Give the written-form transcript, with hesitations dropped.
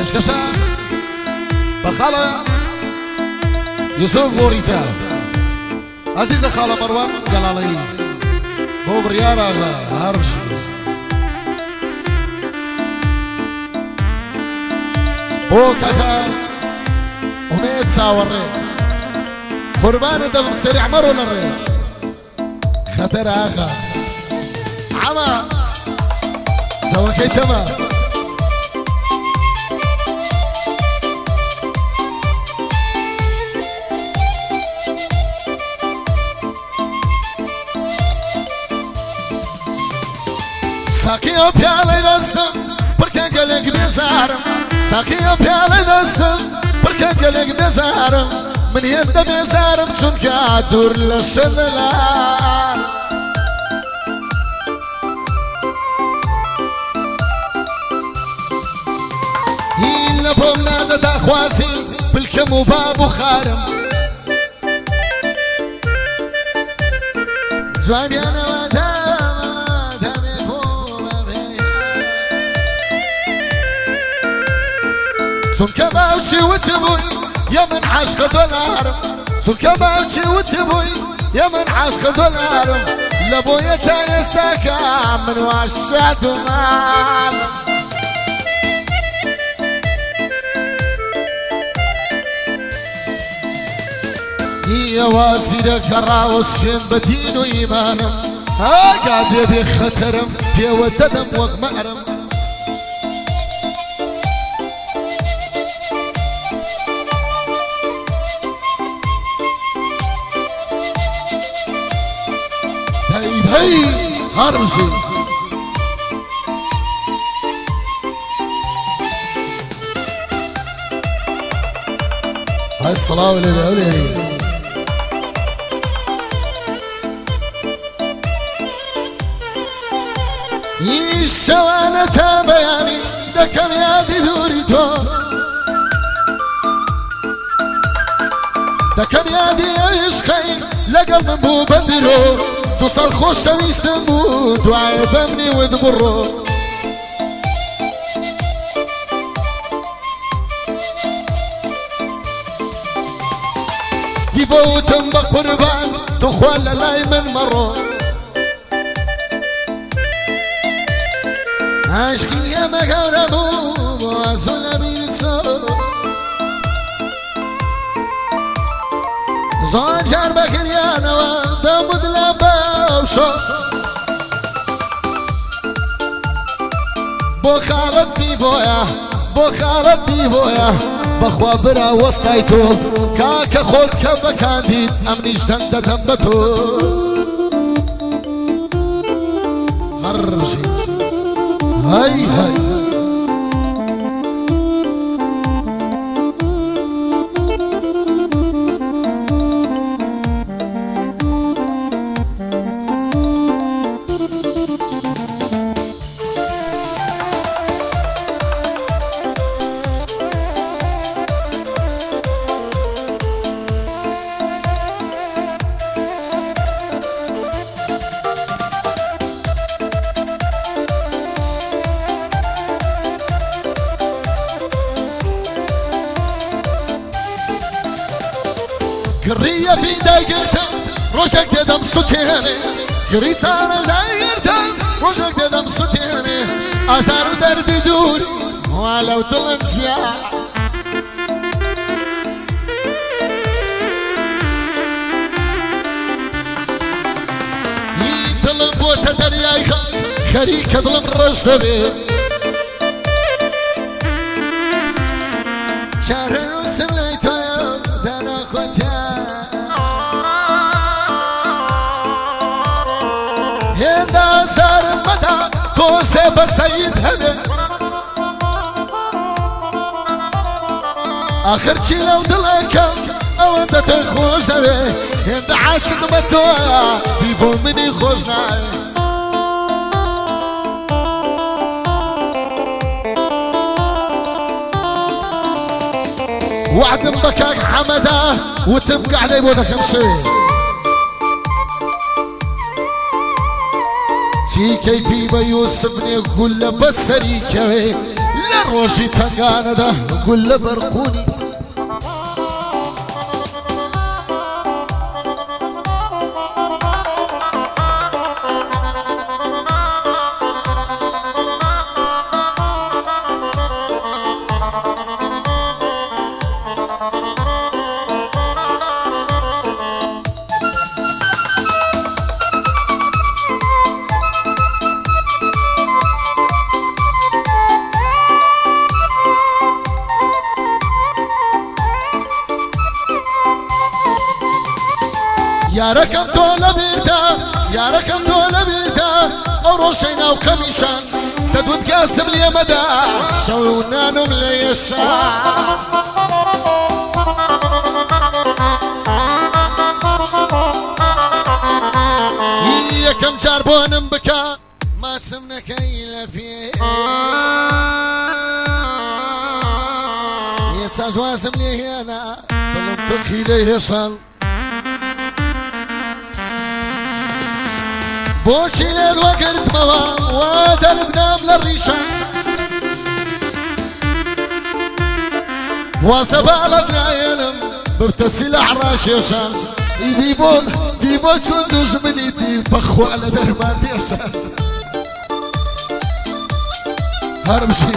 پێشکەشە بە خاڵە یوسف بۆریچە عزیزە خاڵە مەروان گەڵاڵەیی بۆ بڕیارە هەرشی بۆ کاکە ئومێد چاوەڕێ قوربانە دەبم سەریع مەڕۆ لە ڕێ خەتەرە ئاخا عەما چاوەکەی تەمە ساقیە پیاڵەی دەستم پڕکە گەلێک بێزارم ساقیە پیاڵەی دەستم پڕکە گەلێک بێزارم من هێندە بێزارم چونکە دوور لە شەدەلار هین لە بۆم نادەدا خوازی پلکەم و باب و خارم جوانیانەوە چونکە باوچی وتبووی یا من عاشق دۆلارم چونکە باوچی وتبووی یا من عاشق دۆلارم لە بۆیە تا ئێستاکە من واشاد و ماڵم ئێوە زیرەکە ڕاوەسێن بە دین و ئیمانم ئاگا بێبێ خەتەرم پێوە دەدەم وەک مەرم هی هرمشي هاي الصلاة والأولي يشتوانا تابياني دكم يادي دوري تو دكم يادي عشقي لقل من بو بدرو دوصل خوش شويستم بو دعاي بمني ودبرو ديبوتم بقربان تخوال لاي من مرو عشقي يا مقربو وازول بيتسو زوجار بكريانا ودمد لباوشو بو خالتي بويا بو خالتي بويا بخوا برا وستايتو كاكا خود كبا كانديد امنيش دندا دمبتو هرشي هاي هاي قرية في دايرتن روشك دم ستيني قريت انا دايرتن روشك دم ستيني اثار درد دوري ولو ظلم زياد يظلم بوتا درياي خريك ظلم الرشدبي شهر سمليتو دانا كنتا هندا صار مدى كوسه بسيد هذا اخر شي لو دلك او انت تخوش نبي هندا عاشق متوى بيبو مني خوش نبي وعد بكاك حمدا وتبقى علي بودك مشوي تي كيفي بيوسفني كل بسري كوي للروشي تنقانا ده قول له برقوني يا ركب دولة بيرتا يا ركب دولة بيرتا قروشينا وكميشان تدود قاسم لي مدى شونا نملي الشام هي كم جاربون بكا ما سمنا كيلا فيه يساج واسم لي هنا طلب تخيلي يصل بوشي ليد وقرت موا ودرد نام للريشة واستبالتنا يلم ببتسيل عراش يشان ديبو تسندوش منيتي بخو على دربات يشان هرمشي